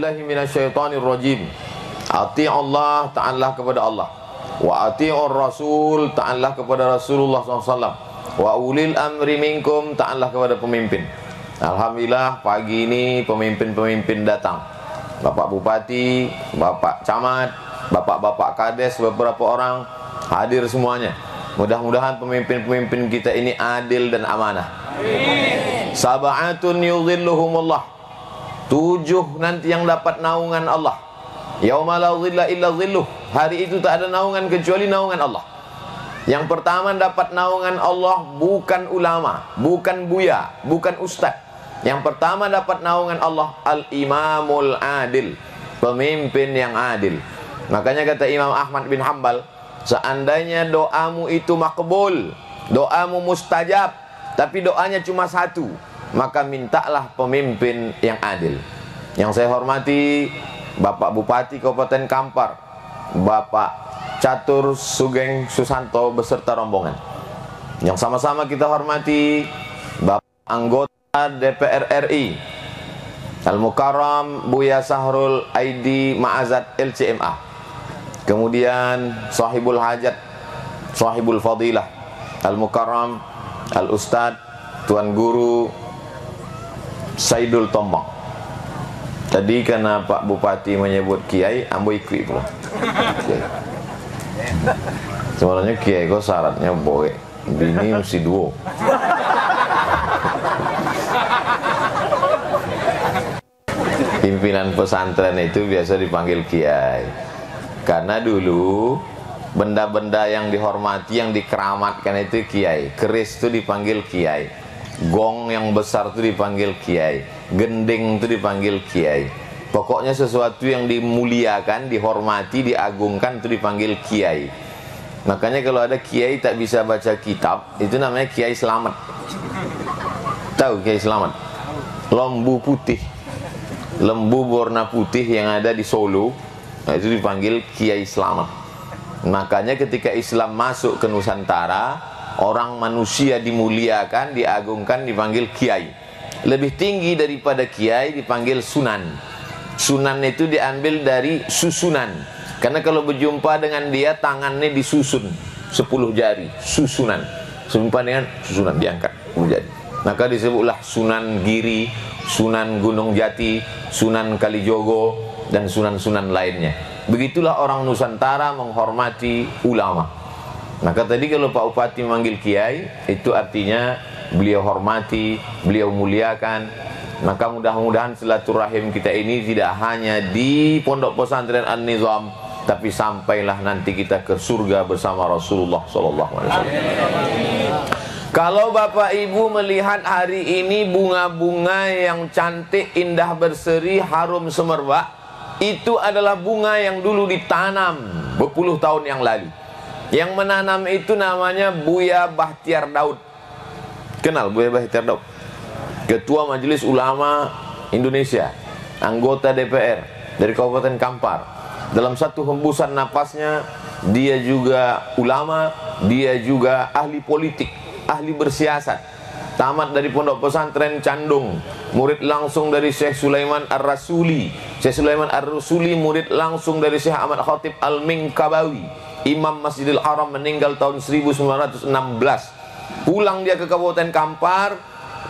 billahi minasyaitonir rajim. Ati' Allah, ta'anlah kepada Allah. Wa ati'ur rasul, ta'anlah kepada Rasulullah SAW. Wa ulil amri minkum, ta'anlah kepada pemimpin. Alhamdulillah pagi ini pemimpin-pemimpin datang. Bapak Bupati, Bapak Camat, Bapak-bapak Kades, beberapa orang hadir semuanya. Mudah-mudahan pemimpin-pemimpin kita ini adil dan amanah. Sab'atun yudhilluhumullah. 7 nanti yang dapat naungan Allah. Yauma la dhilla illa dhilluh. Hari itu tak ada naungan kecuali naungan Allah. Yang pertama dapat naungan Allah bukan ulama, bukan buya, bukan ustaz. Yang pertama dapat naungan Allah al-imamul adil, pemimpin yang adil. Makanya kata Imam Ahmad bin Hanbal, seandainya doamu itu makbul, doamu mustajab, tapi doanya cuma satu, maka mintalah pemimpin yang adil. Yang saya hormati Bapak Bupati Kabupaten Kampar, Bapak Catur Sugeng Susanto beserta rombongan. Yang sama-sama kita hormati Bapak anggota DPR RI Al-Mukarram Buya Sahrul Aidi Ma'azat LCMA. Kemudian Sahibul Hajat, Sahibul Fadilah Al-Mukarram Al-Ustad Tuan Guru Saidul Tombong. Tadi karena Pak Bupati menyebut Kiai, ambo ikut pula. Sebenarnya Kiai kok syaratnya boleh, bini mesti 2. Pimpinan pesantren itu biasa dipanggil Kiai. Karena dulu benda-benda yang dihormati, yang dikeramatkan itu Kiai. Keris itu dipanggil Kiai. Gong yang besar itu dipanggil Kiai. Gending itu dipanggil Kiai. Pokoknya sesuatu yang dimuliakan, dihormati, diagungkan itu dipanggil Kiai. Makanya kalau ada Kiai tak bisa baca kitab, itu namanya Kiai Selamat. Tahu Kiai Selamat? Lembu putih, lembu berwarna putih yang ada di Solo, nah itu dipanggil Kiai Selamat. Makanya ketika Islam masuk ke Nusantara, orang manusia dimuliakan, diagungkan, dipanggil Kiai. Lebih tinggi daripada Kiai dipanggil Sunan. Sunan itu diambil dari susunan. Karena kalau berjumpa dengan dia tangannya disusun 10 jari, susunan. Berjumpa dengan susunan diangkat 10 jari. Maka disebutlah Sunan Giri, Sunan Gunung Jati, Sunan Kalijogo, dan sunan-sunan lainnya. Begitulah orang Nusantara menghormati ulama. Maka tadi kalau Pak Bupati memanggil Kiai, itu artinya beliau hormati, beliau muliakan. Maka mudah-mudahan silaturahim kita ini tidak hanya di Pondok Pesantren An-Nizam, tapi sampailah nanti kita ke surga bersama Rasulullah SAW. Kalau Bapak Ibu melihat hari ini bunga-bunga yang cantik, indah berseri, harum semerbak, itu adalah bunga yang dulu ditanam berpuluh tahun yang lalu. Yang menanam itu namanya Buya Bahtiar Daud. Kenal Buya Bahtiar Daud? Ketua Majelis Ulama Indonesia, anggota DPR dari Kabupaten Kampar. Dalam satu hembusan napasnya, dia juga ulama, dia juga ahli politik, ahli bersiasat. Tamat dari Pondok Pesantren Candung, murid langsung dari Syekh Sulaiman Ar-Rasuli. Syekh Sulaiman Ar-Rasuli murid langsung dari Syekh Ahmad Khatib Al-Minkabawi, Imam Masjidil Haram, meninggal tahun 1916. Pulang dia ke Kabupaten Kampar,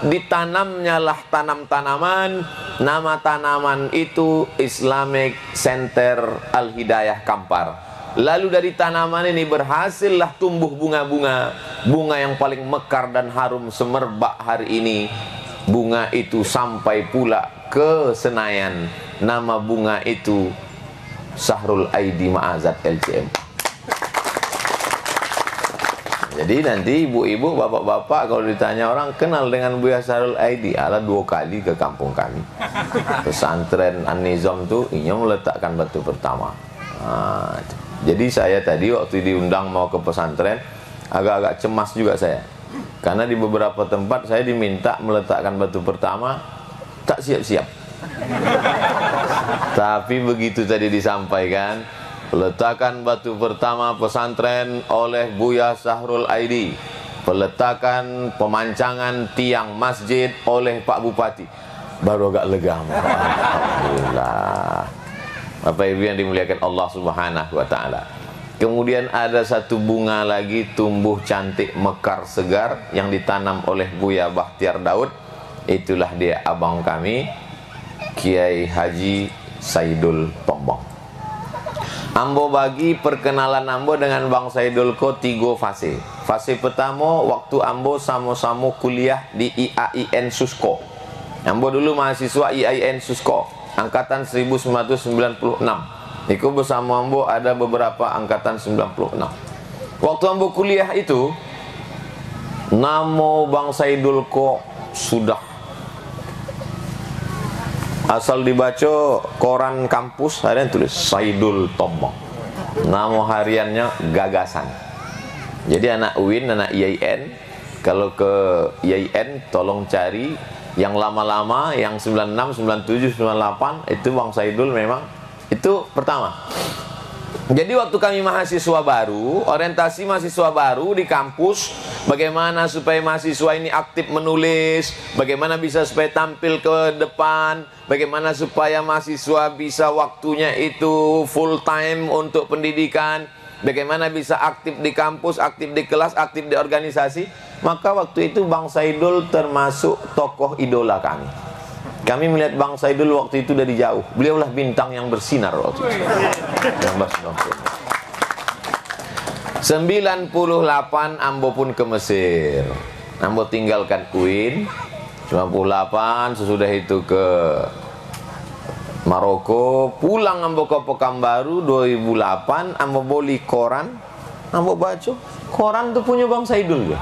ditanamnya lah tanam-tanaman. Nama tanaman itu Islamic Center Al-Hidayah Kampar. Lalu dari tanaman ini berhasillah tumbuh bunga-bunga. Bunga yang paling mekar dan harum semerbak hari ini. Bunga itu sampai pula ke Senayan. Nama bunga itu Sahrul Aidi Ma'azat LCM. Jadi nanti ibu-ibu, bapak-bapak kalau ditanya orang kenal dengan Buya Sahrul Aidi, ala 2 kali ke kampung kami. Pesantren An-Nizam tuh ini meletakkan batu pertama. Jadi saya tadi waktu diundang mau ke pesantren agak-agak cemas juga saya. Karena di beberapa tempat saya diminta meletakkan batu pertama, tak siap-siap. Tapi begitu tadi disampaikan, peletakan batu pertama pesantren oleh Buya Sahrul Aidi, peletakan pemancangan tiang masjid oleh Pak Bupati. baru agak lega. Alhamdulillah. Bapak Ibu yang dimuliakan Allah Subhanahu wa taala. Kemudian ada satu bunga lagi tumbuh cantik mekar segar yang ditanam oleh Buya Bakhtiar Daud. Itulah dia abang kami, Kiai Haji Saidul Tombong. Ambo bagi perkenalan Ambo dengan Bang Saidul ko 3 fase. Fase pertama waktu Ambo sama-sama kuliah di IAIN Susko. Ambo dulu mahasiswa IAIN Susko, angkatan 1996. Iku bersama Ambo ada beberapa angkatan 96. Waktu Ambo kuliah itu, nama Bang Saidul ko sudah asal dibaca koran kampus ada yang tulis Saidul Tombong. Nama hariannya Gagasan. Jadi anak UIN, anak IAIN, kalau ke IAIN tolong cari yang lama-lama, yang 96, 97, 98 itu Bang Saidul memang itu pertama. Jadi waktu kami mahasiswa baru, orientasi mahasiswa baru di kampus, bagaimana supaya mahasiswa ini aktif menulis, bagaimana bisa supaya tampil ke depan, bagaimana supaya mahasiswa bisa waktunya itu full time untuk pendidikan, bagaimana bisa aktif di kampus, aktif di kelas, aktif di organisasi. Maka waktu itu Bang Saidul termasuk tokoh idola kami. Kami melihat Bang Saidul waktu itu dari jauh. Beliaulah bintang yang bersinar waktu itu. 98 Ambo pun ke Mesir. Ambo tinggalkan UIN. 98 sesudah itu ke Maroko. Pulang Ambo ke Pekanbaru 2008. Ambo beli koran. Ambo baca koran itu punya Bang Saidul ya.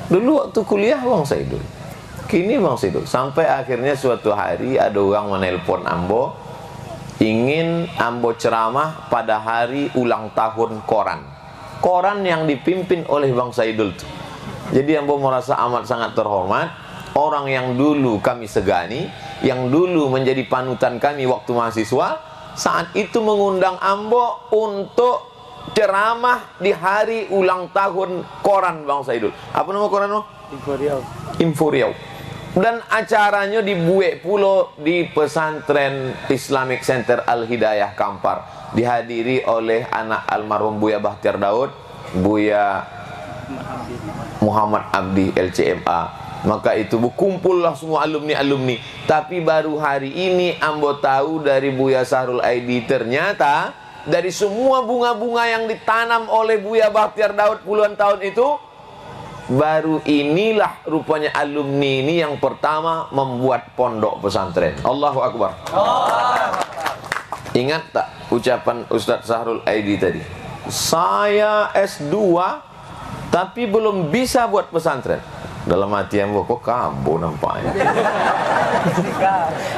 Dulu waktu kuliah Bang Saidul, kini Bang Saidul. Sampai akhirnya suatu hari ada orang menelpon Ambo, ingin Ambo ceramah pada hari ulang tahun koran. Koran yang dipimpin oleh Bang Saidul itu. Jadi Ambo merasa amat sangat terhormat. Orang yang dulu kami segani, yang dulu menjadi panutan kami waktu mahasiswa, saat itu mengundang Ambo untuk ceramah di hari ulang tahun koran Bang Saidul. Apa nama koran lo? Info Riau. Info Riau. Dan acaranya dibuat pula di pesantren Islamic Center Al-Hidayah Kampar, dihadiri oleh anak almarhum Buya Bakhtiar Daud, Buya Muhammad Abdi LCMA. Maka itu berkumpullah semua alumni-alumni. Tapi baru hari ini Ambo tahu dari Buya Sahrul Aidi, ternyata dari semua bunga-bunga yang ditanam oleh Buya Bakhtiar Daud puluhan tahun itu, baru inilah rupanya alumni ini yang pertama membuat pondok pesantren. Allahu Akbar. Ingat tak ucapan Ustadz Sahrul Aidi tadi? Saya S2 tapi belum bisa buat pesantren. Dalam hati yang kok kambo nampaknya.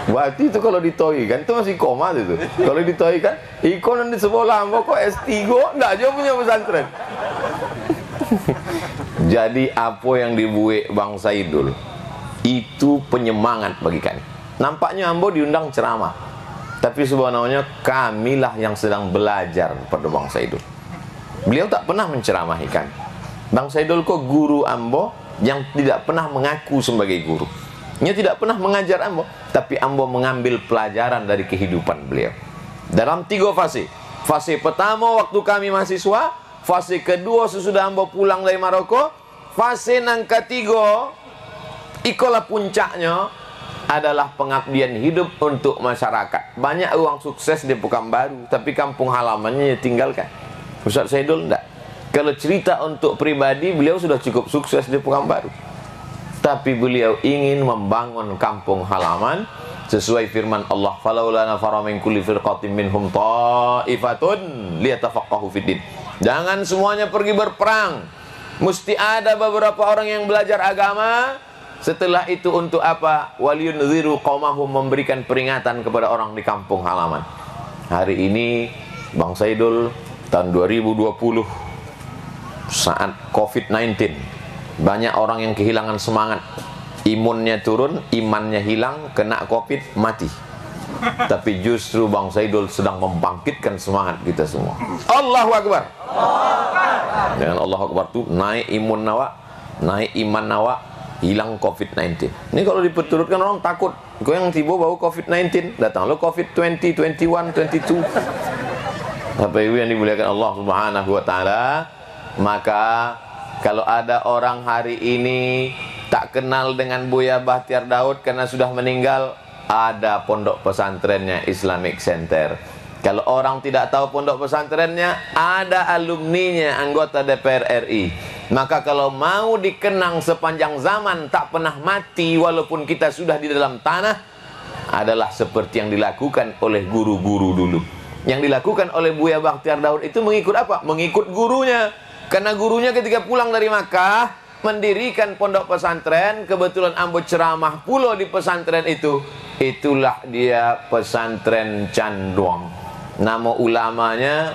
Berarti itu kalau ditoikan itu masih koma itu. Kalau ditoikan, ikon di sekolah ambo kok S3 enggak aja punya pesantren. Jadi apa yang dibuat Bang Saidul itu penyemangat bagi kami. Nampaknya ambo diundang ceramah, tapi sebenarnya kamilah yang sedang belajar pada Bang Saidul. Beliau tak pernah menceramahi kami. Bang Saidul kok guru ambo yang tidak pernah mengaku sebagai guru. Dia tidak pernah mengajar ambo, tapi ambo mengambil pelajaran dari kehidupan beliau. Dalam 3 fase. Fase pertama waktu kami mahasiswa, fase kedua sesudah ambo pulang dari Maroko, fase yang ketiga, ikolah puncaknya adalah pengabdian hidup untuk masyarakat. Banyak orang sukses di Pekanbaru, tapi kampung halamannya ditinggalkan. Ustaz Saidul enggak. Kalau cerita untuk pribadi, beliau sudah cukup sukses di Pekanbaru. Tapi beliau ingin membangun kampung halaman sesuai firman Allah, "Falaula nafara min kulli firqatin minhum ta'ifatun liyatafaqahu fiddin." Jangan semuanya pergi berperang. Mesti ada beberapa orang yang belajar agama. Setelah itu untuk apa? Waliyunziru qaumahum, memberikan peringatan kepada orang di kampung halaman. Hari ini Bang Saidul tahun 2020, saat COVID-19, banyak orang yang kehilangan semangat, imunnya turun, imannya hilang, kena COVID, mati. Tapi justru Bang Saidul sedang membangkitkan semangat kita semua. Allahu Akbar. Dengan Allahu Akbar itu naik imun nawa, naik iman nawa, hilang COVID-19. Ini kalau diperturutkan orang takut. Kau yang tiba bau COVID-19, datang lo COVID-20, 21, 22. Bapak Ibu yang dimuliakan Allah Subhanahu wa taala, maka kalau ada orang hari ini tak kenal dengan Buya Bahtiar Daud karena sudah meninggal, ada pondok pesantrennya Islamic Center. Kalau orang tidak tahu pondok pesantrennya, ada alumninya anggota DPR RI. Maka kalau mau dikenang sepanjang zaman tak pernah mati walaupun kita sudah di dalam tanah, adalah seperti yang dilakukan oleh guru-guru dulu. Yang dilakukan oleh Buya Bahtiar Daud itu mengikut apa? Mengikut gurunya. Karena gurunya ketika pulang dari Makkah mendirikan pondok pesantren, kebetulan ambo ceramah pula di pesantren itu. Itulah dia pesantren Canduang. Nama ulamanya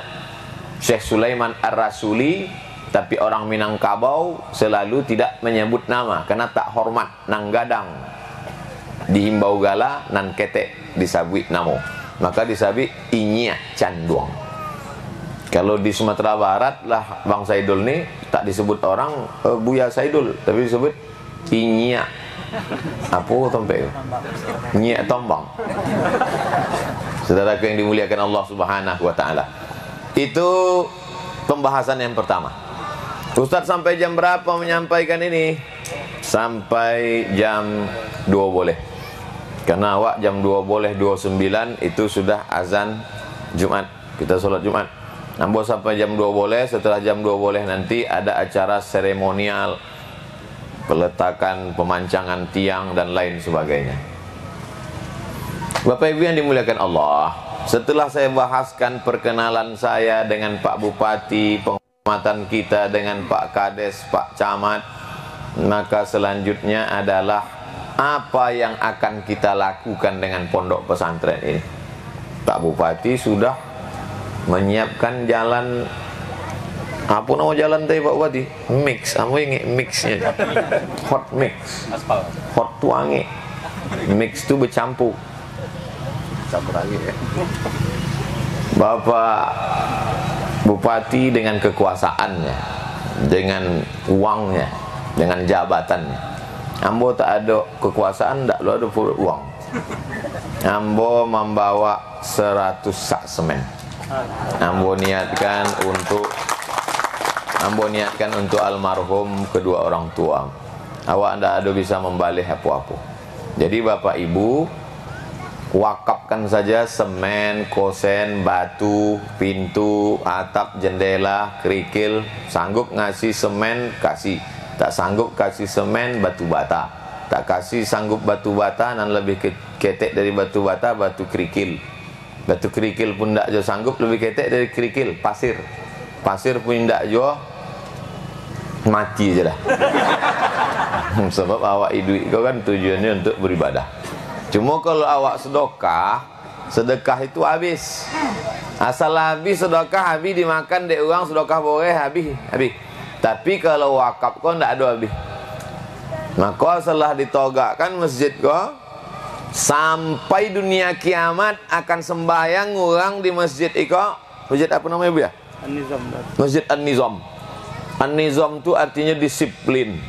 Syekh Sulaiman Ar-Rasuli, tapi orang Minangkabau selalu tidak menyebut nama karena tak hormat nang gadang. Dihimbau gala nan ketek disabui namo. Maka disabui Inya Canduang. Kalau di Sumatera Barat lah Bang Saidul ni tak disebut orang Buya Saidul, tapi disebut Inya. Apa tompe? Inya Tombang. Saudaraku yang dimuliakan Allah Subhanahu wa taala. Itu pembahasan yang pertama. Ustaz sampai jam berapa menyampaikan ini? Sampai jam 2 boleh. Karena awak jam 2 boleh 29 itu sudah azan Jumat. Kita sholat Jumat. Nambo sampai jam 2 boleh. Setelah jam 2 boleh nanti ada acara seremonial, peletakan pemancangan tiang dan lain sebagainya. Bapak Ibu yang dimuliakan Allah, setelah saya bahaskan perkenalan saya dengan Pak Bupati, penghormatan kita dengan Pak Kades, Pak Camat, maka selanjutnya adalah apa yang akan kita lakukan dengan pondok pesantren ini. Pak Bupati sudah menyiapkan jalan, apa nama jalan tadi Pak Bupati? Mix, apa yang mixnya? Hot mix, hot tuangi. Mix itu bercampur. Campur lagi ya. Bapak Bupati dengan kekuasaannya, dengan uangnya, dengan jabatannya. Ambo tak ada kekuasaan, tak ada uang. Ambo membawa 100 sak semen. Ambo niatkan untuk almarhum kedua orang tua. Awak ndak ada bisa membalih apa-apa. Jadi Bapak Ibu wakafkan saja semen, kosen, batu, pintu, atap, jendela, kerikil. Sanggup ngasih semen, kasih. Tak sanggup kasih semen, batu bata. Tak kasih sanggup batu bata, dan lebih ketek dari batu bata, batu kerikil. Batu kerikil pun tak jo sanggup, lebih ketek dari kerikil, pasir. Pasir pun tak jo, mati je dah. Sebab awak duit kau kan tujuannya untuk beribadah. Cuma kalau awak sedekah itu habis. Asal habis sedekah, habis dimakan dek orang, sedekah boleh habis. Tapi kalau wakaf kau tidak ada habis. Maka setelah ditogakkan masjid kau, sampai dunia kiamat akan sembahyang orang di masjid iko. Masjid apa namanya Bu ya? An-Nizam. Masjid An-Nizam. An-Nizam itu artinya disiplin.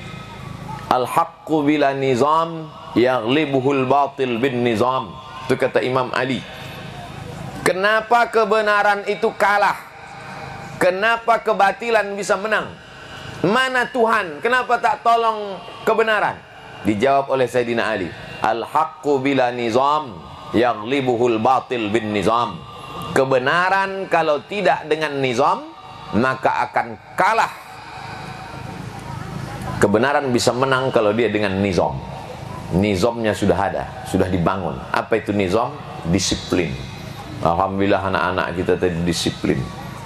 Al-haqqu bila nizam yaghlibuhul batil bin nizam. Itu kata Imam Ali. Kenapa kebenaran itu kalah? Kenapa kebatilan bisa menang? Mana Tuhan? Kenapa tak tolong kebenaran? Dijawab oleh Sayyidina Ali. Al-haqqu bila nizam yaghlibuhul batil bin nizam. Kebenaran kalau tidak dengan nizam, maka akan kalah. Kebenaran bisa menang kalau dia dengan nizam. Nizamnya sudah ada, sudah dibangun. Apa itu nizam? Disiplin. Alhamdulillah anak-anak kita tadi disiplin.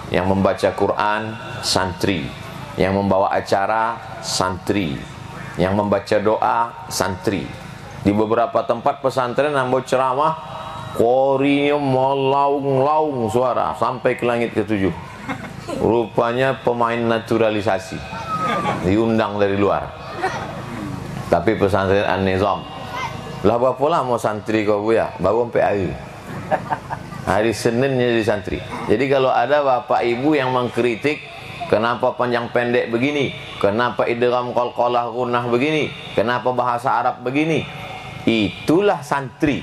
Yang membaca Quran, santri. Yang membawa acara, santri. Yang membaca doa, santri. Di beberapa tempat pesantren ambo ceramah, korinya melaung-laung suara sampai ke langit ke-7. Rupanya pemain naturalisasi, diundang dari luar. Tapi pesantren An-Nizam, lah berapa lama santri kau Bu ya? Baru sampai hari Seninnya jadi santri. Jadi kalau ada bapak ibu yang mengkritik kenapa panjang pendek begini, kenapa idgham qalqalah gunnah begini, kenapa bahasa Arab begini. Itulah santri.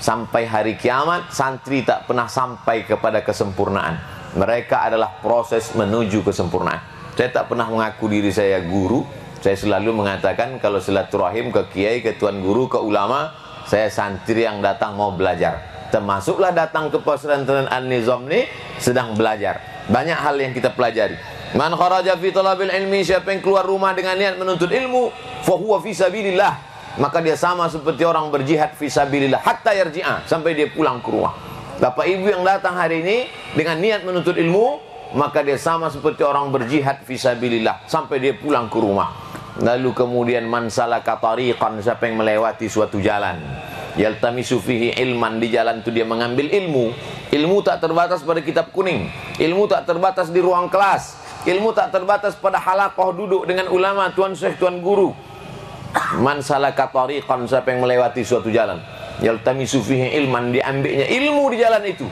Sampai hari kiamat santri tak pernah sampai kepada kesempurnaan. Mereka adalah proses menuju kesempurnaan. Saya tak pernah mengaku diri saya guru. Saya selalu mengatakan kalau silaturahim ke kiai, ke tuan guru, ke ulama, saya santri yang datang mau belajar. Termasuklah datang ke pesantren An-Nizam ini sedang belajar. Banyak hal yang kita pelajari. Man kharaja fi talabil ilmi, siapa yang keluar rumah dengan niat menuntut ilmu, fa huwa fi sabilillah, maka dia sama seperti orang berjihad fi sabilillah hatta yarji'a, sampai dia pulang ke rumah. Bapak Ibu yang datang hari ini dengan niat menuntut ilmu, maka dia sama seperti orang berjihad fi sabilillah sampai dia pulang ke rumah. Lalu kemudian man salaka tariqan, siapa yang melewati suatu jalan, yaltamisu fihi ilman, di jalan itu dia mengambil ilmu. Ilmu tak terbatas pada kitab kuning, ilmu tak terbatas di ruang kelas, ilmu tak terbatas pada halaqah duduk dengan ulama, tuan syekh, tuan guru. Man salaka tariqan, siapa yang melewati suatu jalan, yaltamisu fihi ilman, diambilnya ilmu di jalan itu,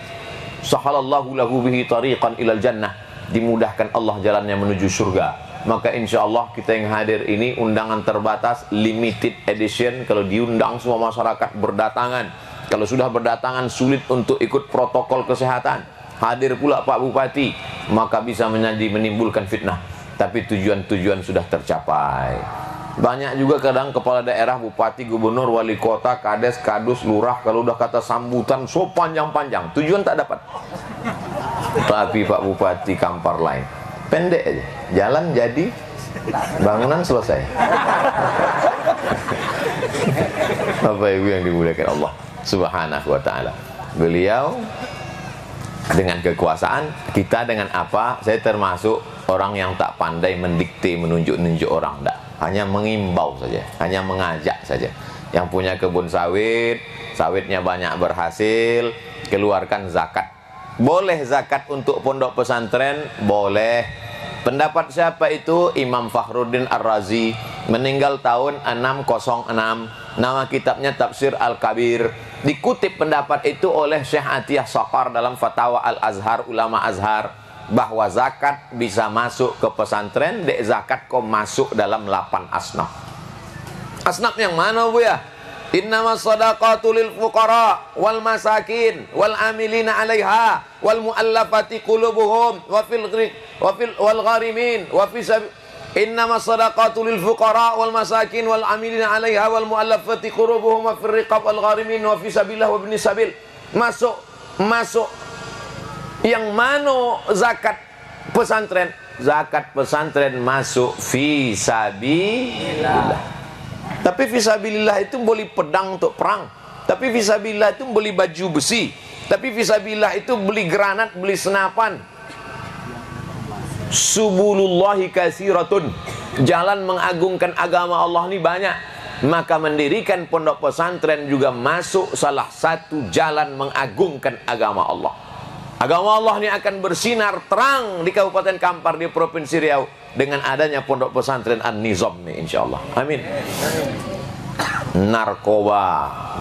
sahalallahu lahu bihi tariqan ilal jannah, dimudahkan Allah jalannya menuju surga. Maka insya Allah kita yang hadir ini undangan terbatas, limited edition. Kalau diundang semua masyarakat berdatangan. Kalau sudah berdatangan sulit untuk ikut protokol kesehatan. Hadir pula Pak Bupati, maka bisa menimbulkan fitnah. Tapi tujuan-tujuan sudah tercapai. Banyak juga kadang kepala daerah, bupati, gubernur, wali kota, kades, kadus, lurah, kalau udah kata sambutan so panjang-panjang, tujuan tak dapat. Tapi Pak Bupati Kampar lain, pendek aja, jalan jadi, bangunan selesai. Bapak Ibu yang dimuliakan Allah Subhanahu wa ta'ala, beliau dengan kekuasaan, kita dengan apa? Saya termasuk orang yang tak pandai mendikte, menunjuk-nunjuk orang, tak. Hanya mengimbau saja, hanya mengajak saja. Yang punya kebun sawit, sawitnya banyak berhasil, keluarkan zakat. Boleh zakat untuk pondok pesantren? Boleh. Pendapat siapa itu? Imam Fakhruddin Ar-Razi, meninggal tahun 606. Nama kitabnya Tafsir Al-Kabir. Dikutip pendapat itu oleh Syekh Atiyah Saqar dalam Fatwa Al-Azhar, ulama Azhar, bahwa zakat bisa masuk ke pesantren. Dek zakat kok masuk dalam 8 asnaf. Asnaf yang mana Bu ya? Innamas shadaqatu lil fuqara wal masakin wal amilina 'alaiha wal muallafati qulubuhum wa fil wal gharimin wa fi innamas shadaqatu lil fuqara wal masakin wal amilina 'alaiha wal muallafati qulubuhum wa fil riqab wal gharimin wa fi sabilillah wa ibnis sabil. Masuk yang mana zakat pesantren? Zakat pesantren masuk fi sabilillah. Tapi fisabilillah itu beli pedang untuk perang. Tapi fisabilillah itu beli baju besi. Tapi fisabilillah itu beli granat, beli senapan. Subulullahi kasiratun. Jalan mengagungkan agama Allah ini banyak. Maka mendirikan pondok pesantren juga masuk salah satu jalan mengagungkan agama Allah. Agama Allah ini akan bersinar terang di Kabupaten Kampar, di Provinsi Riau, dengan adanya pondok pesantren An-Nizam nih, insyaallah. Amin. Narkoba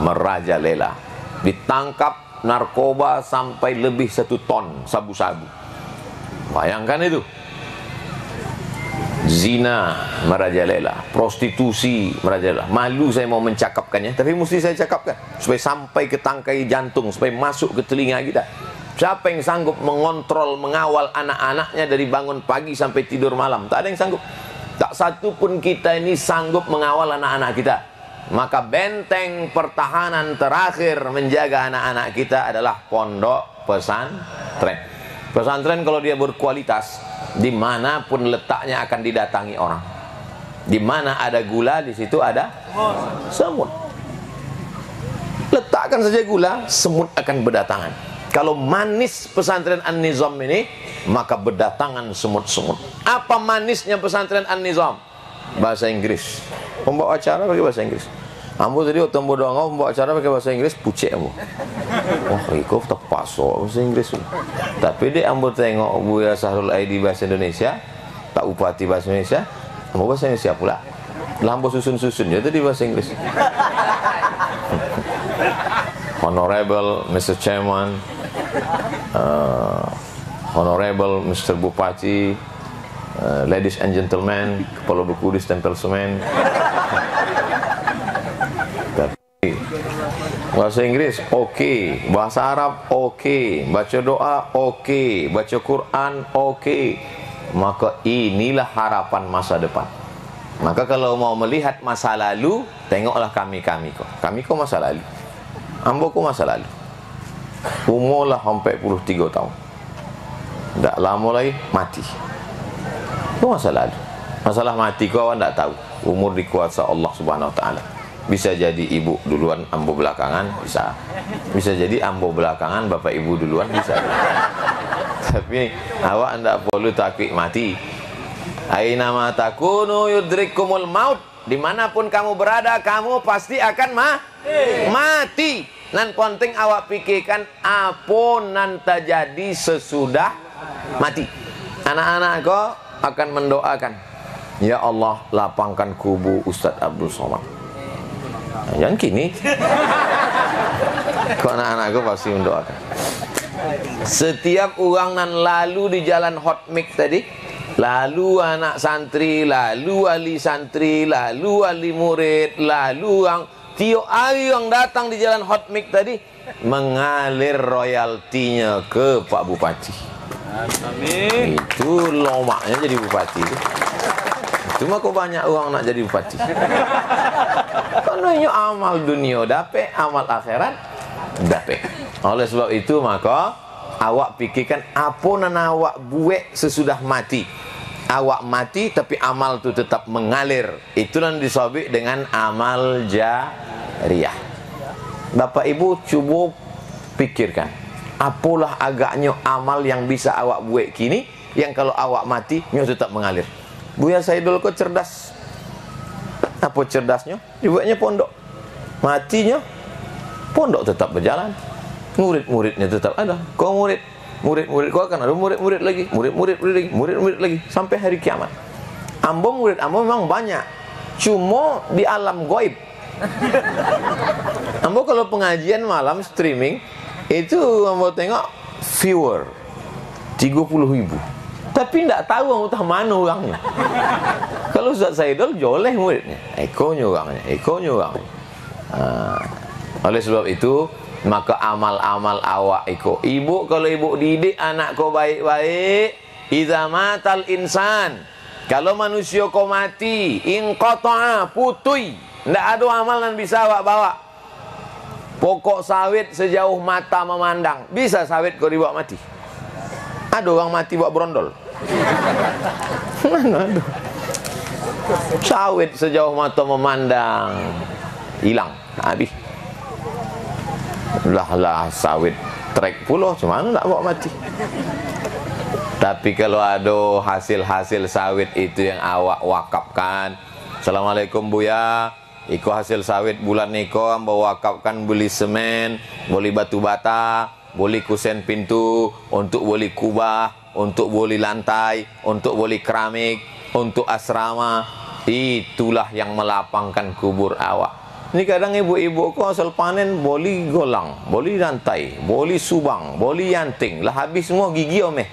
merajalela. Ditangkap narkoba sampai lebih 1 ton sabu-sabu. Bayangkan itu. Zina merajalela, prostitusi merajalela. Malu saya mau mencakapkannya, tapi mesti saya cakapkan supaya sampai ke tangkai jantung, supaya masuk ke telinga kita. Siapa yang sanggup mengontrol, mengawal anak-anaknya dari bangun pagi sampai tidur malam? Tak ada yang sanggup. Tak satu pun kita ini sanggup mengawal anak-anak kita. Maka benteng pertahanan terakhir menjaga anak-anak kita adalah pondok pesantren. Pesantren kalau dia berkualitas, dimanapun letaknya akan didatangi orang. Di mana ada gula, di situ ada semut. Letakkan saja gula, semut akan berdatangan. Kalau manis pesantren An-Nizam ini, maka berdatangan semut-semut. Apa manisnya pesantren An-Nizam? Bahasa Inggris. Pembawa acara pakai bahasa Inggris. Ambo tadi waktu ambo doang pembawa acara pakai bahasa Inggris, pucek ambo. Wah, ikut tepat so bahasa Inggris. Tapi dek ambo tengok Buya Sahrul Aidi bahasa Indonesia, Pak Bupati bahasa Indonesia, ambo bahasa Indonesia pula. Lah ambo susun-susun ya tadi bahasa Inggris. Honorable Mr. Chairman, Honorable Mr. Bupati, ladies and gentlemen, kepala buku distempel semen. Tapi bahasa Inggris oke, bahasa Arab oke, baca doa oke, baca Quran oke. Maka inilah harapan masa depan. Maka kalau mau melihat masa lalu, tengoklah kami kok. Kami kok masa lalu. Ambo kok masa lalu. Umurlah sampai 43 tahun. Tak lama lagi mati. Itu masa lalu. Masalah mati kau awak tak tahu. Umur di kuasa Allah Subhanahu Wa Taala. Bisa jadi ibu duluan, ambo belakangan, bisa. Bisa jadi ambo belakangan, bapak ibu duluan, bisa. Tapi awak tidak perlu takut mati. Aina ma takunu yudrikumul maut. Dimanapun kamu berada, kamu pasti akan mati. Nan penting awak pikirkan apa nan terjadi sesudah mati. Anak-anak kau akan mendoakan, ya Allah lapangkan kubu Ustaz Abdul Somad. Jangan kini. Kau anak-anakku pasti mendoakan. Setiap orang nan lalu di jalan hot mic tadi, lalu anak santri, lalu wali santri, lalu wali murid, lalu yang tiap hari yang datang di jalan hot mic tadi mengalir royaltinya ke Pak Bupati. Amin. Itu lomaknya jadi bupati itu. Cuma kok banyak orang nak jadi bupati. Karena amal dunia dapat, amal akhirat dapat. Oleh sebab itu maka awak pikirkan apa nan awak buat sesudah mati. Awak mati tapi amal tu tetap mengalir. Itulah disebut dengan amal jariyah. Bapak Ibu cuba pikirkan, apalah agaknya amal yang bisa awak buat kini yang kalau awak mati nyo tetap mengalir. Buya Saidul kok cerdas. Apa cerdasnya? Dibuatnya pondok. Matinya pondok tetap berjalan. Murid-muridnya tetap ada. Kau murid kau akan ada murid-murid lagi, murid-murid lagi sampai hari kiamat. Ambo murid ambo memang banyak. Cuma di alam gaib. Ambo kalau pengajian malam streaming itu ambo tengok viewer 30.000. Tapi tidak tahu entah mana orangnya. Kalau Ustaz Saidul joleh muridnya, ekonya orangnya. Oleh sebab itu maka amal-amal awak iko. Ibu kalau ibu didik anak kau baik-baik, idza matal insan, kalau manusia kau mati, inqata'a putui, ndak ada amal yang bisa awak bawa. Pokok sawit sejauh mata memandang, bisa sawit kau dibawa mati. Ada orang mati buat berondol. Mana ada? Sawit sejauh mata memandang hilang, habis. Lah sawit trek puluh, cuman nak bawa mati. Tapi kalau ada hasil-hasil sawit itu yang awak wakafkan, Assalamualaikum Buya, iko hasil sawit bulan niko ambo wakafkan beli semen, beli batu bata, beli kusen pintu, untuk beli kubah, untuk beli lantai, untuk beli keramik, untuk asrama. Itulah yang melapangkan kubur awak. Ini kadang ibu-ibu kok asal panen boli golang, boli lantai, boli subang, boli yanting, lah habis semua gigi omeh.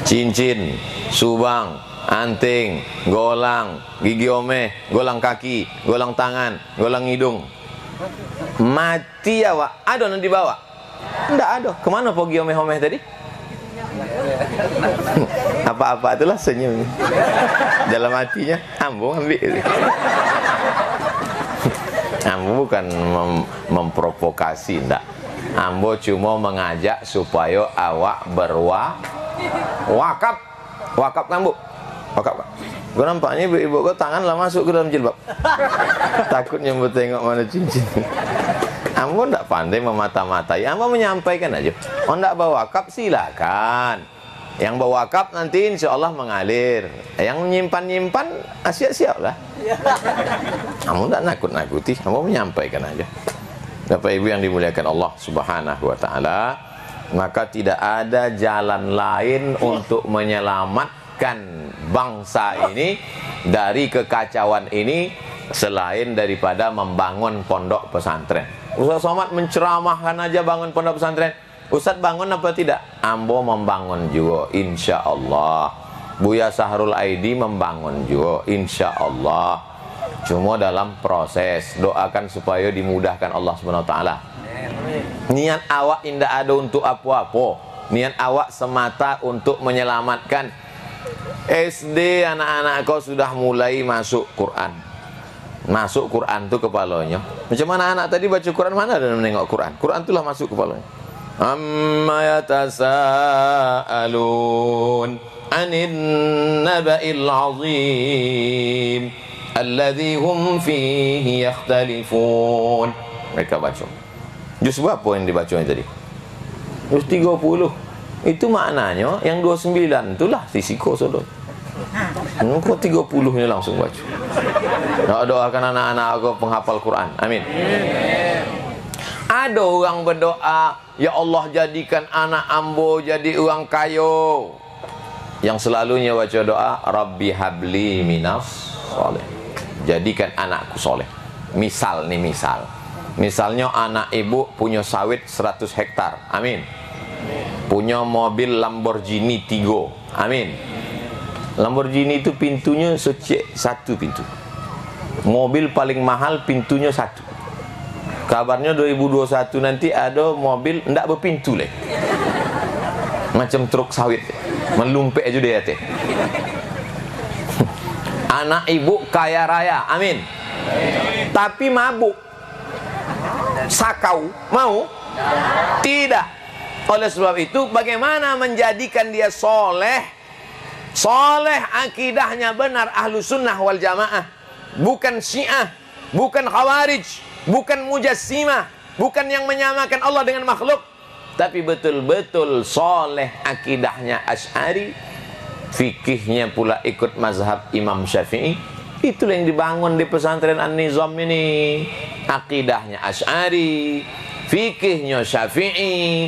Cincin, subang, anting, golang, gigi omeh, golang kaki, golang tangan, golang hidung. Mati awak, ada yang dibawa? Tidak ada. Kemana pergi omeh-omeh tadi? Apa-apa itulah senyum. Dalam hatinya ambo ambil. Ambo bukan memprovokasi, ndak. Ambo cuma mengajak supaya awak wakaf. Wakaf kan Bu? Wakaf kan? Gue nampaknya ibu-ibu kau tangan lah masuk ke dalam jilbab. Takut nyambut tengok mana cincin. Ambo ndak pandai memata-matai. Ambo menyampaikan aja. Oh ndak bawa wakaf silakan. Yang bawa wakaf nanti insya Allah mengalir. Yang menyimpan-nyimpan siap-siap lah. Ambo ndak nakut-nakuti. Ambo menyampaikan aja. Bapak Ibu yang dimuliakan Allah Subhanahu Wa Taala, maka tidak ada jalan lain untuk menyelamatkan bangsa ini dari kekacauan ini selain daripada membangun pondok pesantren. Ustaz Somad menceramahkan aja bangun pondok pesantren. Ustadz bangun apa tidak? Ambo membangun juga, insya Allah. Buya Sahrul Aidi membangun juga, insya Allah. Cuma dalam proses, doakan supaya dimudahkan Allah Subhanahu Wa Taala. Niat awak indah ada untuk apa-apa. Niat awak semata untuk menyelamatkan. SD anak-anak kau sudah mulai masuk Quran. Masuk Quran tuh kepalanya. Macam mana anak tadi baca Quran, mana ada menengok Quran? Quran itulah masuk kepalanya. Amma yatasaalun 'anil naba'il 'azim alladzi hum fihi yakhtalifun. Mereka baca. Juz berapa yang dibacanya tadi? Juz 30. Itu maknanya yang 29 itulah risiko saudara. Kok 30 nya langsung baca. Doakan anak-anak aku penghafal Quran. Amin. Ada orang berdoa, ya Allah jadikan anak ambo jadi orang kayo. Yang selalunya baca doa, Rabbi habli minas soleh. Jadikan anakku soleh. Misal nih, misalnya anak ibu punya sawit 100 hektar. Amin. Punya mobil Lamborghini Tigo. Amin. Lamborghini itu pintunya satu pintu. Mobil paling mahal pintunya satu. Kabarnya 2021 nanti ada mobil ndak berpintu leh. Macam truk sawit. Melumpek aja dia teh. Anak ibu kaya raya. Amin. Tapi mabuk. Sakau. Mau? Tidak. Oleh sebab itu bagaimana menjadikan dia soleh? Soleh akidahnya benar ahlu sunnah wal jamaah. Bukan syiah. Bukan khawarij. Bukan mujassimah, bukan yang menyamakan Allah dengan makhluk, tapi betul-betul soleh akidahnya Asy'ari, fikihnya pula ikut mazhab Imam Syafi'i. Itulah yang dibangun di pesantren An-Nizam ini. Akidahnya Asy'ari, fikihnya Syafi'i,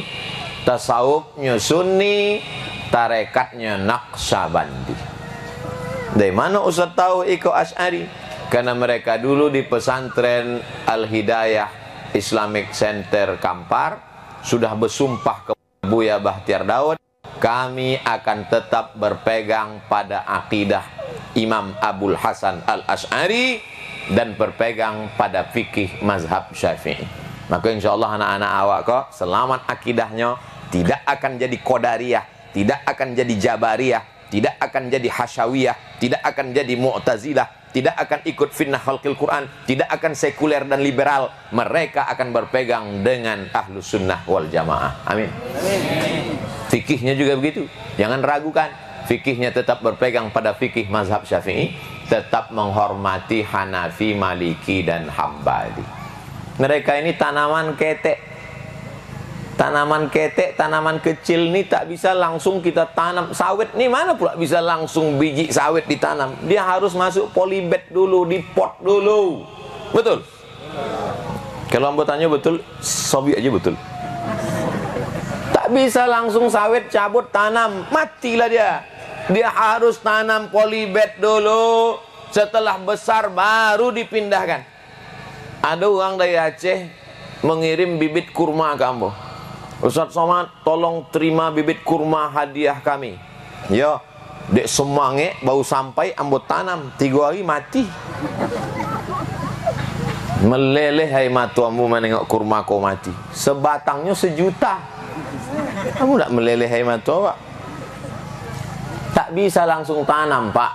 tasawufnya Sunni, tarekatnya Naqsyabandi. Dari mana Ustaz tahu ikut Asy'ari? Karena mereka dulu di pesantren Al-Hidayah Islamic Center Kampar sudah bersumpah ke Buya Bahtiar Daud, kami akan tetap berpegang pada akidah Imam Abul Hasan Al-Asy'ari dan berpegang pada fikih mazhab Syafi'i. Maka insya Allah anak-anak awak kok selamat akidahnya, tidak akan jadi Qadariyah, tidak akan jadi Jabariyah, tidak akan jadi Hasyawiyah, tidak akan jadi Mu'tazilah, tidak akan ikut fitnah khalqil Quran, tidak akan sekuler dan liberal. Mereka akan berpegang dengan ahlu sunnah wal jamaah. Amin. Fikihnya juga begitu. Jangan ragukan. Fikihnya tetap berpegang pada fikih mazhab Syafi'i, tetap menghormati Hanafi, Maliki dan Hambali. Mereka ini tanaman ketek. Tanaman ketek, tanaman kecil ini tak bisa langsung kita tanam. Sawit ini mana pula bisa langsung biji sawit ditanam. Dia harus masuk polybag dulu, di pot dulu. Betul? Kalau anggotanya betul, sobi aja betul. Tak bisa langsung sawit cabut tanam, matilah dia. Dia harus tanam polybag dulu. Setelah besar baru dipindahkan. Ada orang dari Aceh mengirim bibit kurma ke Ambo. Ustaz Somad, tolong terima bibit kurma hadiah kami. Ya, dek semangat baru sampai ambo tanam 3 hari mati. Meleleh hai matu ambo menengok kurma kau mati. Sebatangnya 1 juta. Kamu tak meleleh hai matu awak? Tak bisa langsung tanam, Pak.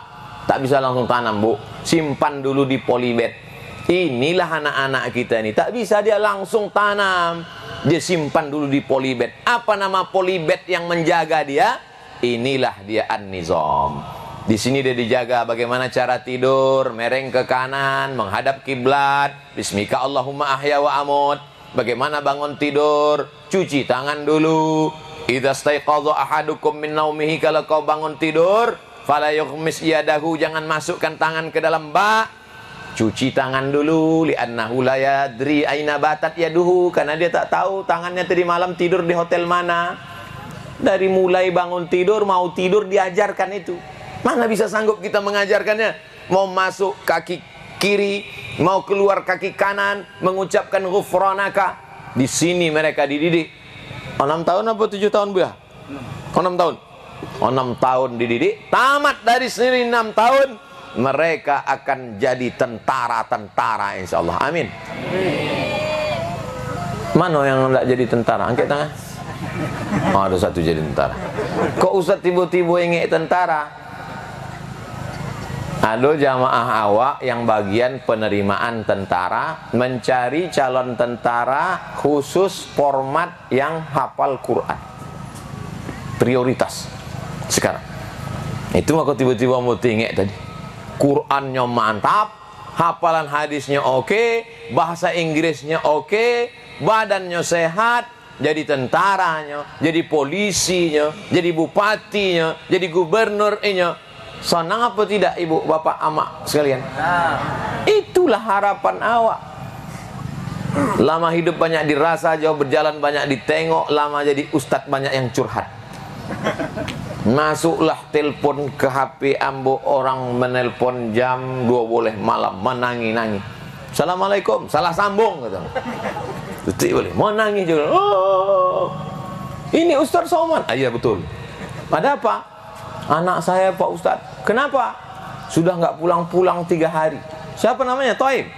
Tak bisa langsung tanam, Bu. Simpan dulu di polybag. Inilah anak-anak kita ini. Tak bisa dia langsung tanam. Dia simpan dulu di polybag. Apa nama polybag yang menjaga dia? Inilah dia An-Nizam. Di sini dia dijaga bagaimana cara tidur, mereng ke kanan, menghadap kiblat. Bismika Allahumma ahya wa amut. Bagaimana bangun tidur? Cuci tangan dulu. Idza staiqadha ahadukum min naumihi, kalau kau bangun tidur, fala yughmis yadahu, jangan masukkan tangan ke dalam bak. Cuci tangan dulu, li'annahu la yadri aina batat yaduhu, karena dia tak tahu tangannya tadi malam tidur di hotel mana. Dari mulai bangun tidur, mau tidur diajarkan itu. Mana bisa sanggup kita mengajarkannya? Mau masuk kaki kiri, mau keluar kaki kanan, mengucapkan ghufranaka. Di sini mereka dididik. 6 tahun apa 7 tahun Buya? 6 tahun. 6 tahun dididik, tamat dari sendiri 6 tahun, mereka akan jadi tentara-tentara insyaallah. Amin. Mana yang enggak jadi tentara? Angkat tangan. Oh, ada satu jadi tentara. Kok Ustaz tiba-tiba ingin tentara? Ada jamaah awak yang bagian penerimaan tentara, mencari calon tentara khusus format yang hafal Quran. Prioritas sekarang. Itu maka tiba-tiba mau tinggi tadi. Qurannya mantap, hafalan hadisnya oke, bahasa Inggrisnya oke, badannya sehat, jadi tentaranya, jadi polisinya, jadi bupatinya, jadi gubernurnya. Senang apa tidak ibu, bapak, amak sekalian? Itulah harapan awak. Lama hidup banyak dirasa, jauh berjalan banyak ditengok, lama jadi ustadz banyak yang curhat. Masuklah telepon ke HP ambo, orang menelpon jam 12 malam, menangi-nangi. Assalamualaikum, salah sambung kata. Betul boleh, menangis juga. Oh, ini Ustaz Somad. Ah, iya betul. Ada apa? Anak saya Pak Ustaz. Kenapa? Sudah nggak pulang-pulang 3 hari. Siapa namanya? Toib.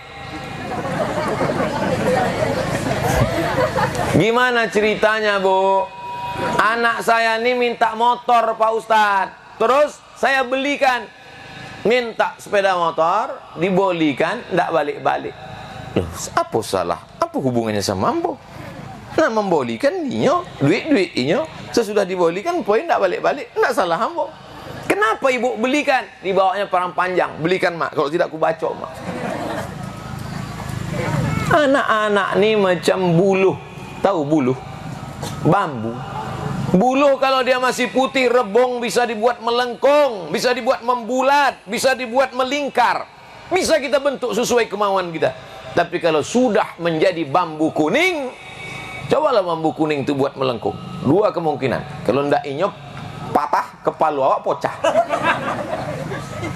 Gimana ceritanya Bu? Anak saya ini minta motor Pak Ustaz. Terus saya belikan. Minta sepeda motor, dibolikan, tidak balik-balik. Loh, apa salah? Apa hubungannya sama ambo? Nah, membolikan inyo, duit-duit inyo, sesudah dibolikan poin tidak balik-balik, tidak salah ambo. Kenapa ibu belikan? Dibawanya perang panjang, belikan mak. Kalau tidak aku bacok mak. Anak-anak ini macam buluh, tahu buluh? Bambu. Buluh kalau dia masih putih, rebung, bisa dibuat melengkung, bisa dibuat membulat, bisa dibuat melingkar, bisa kita bentuk sesuai kemauan kita. Tapi kalau sudah menjadi bambu kuning, cobalah bambu kuning itu buat melengkung. 2 kemungkinan. Kalau ndak inyop, patah, kepala awak pecah.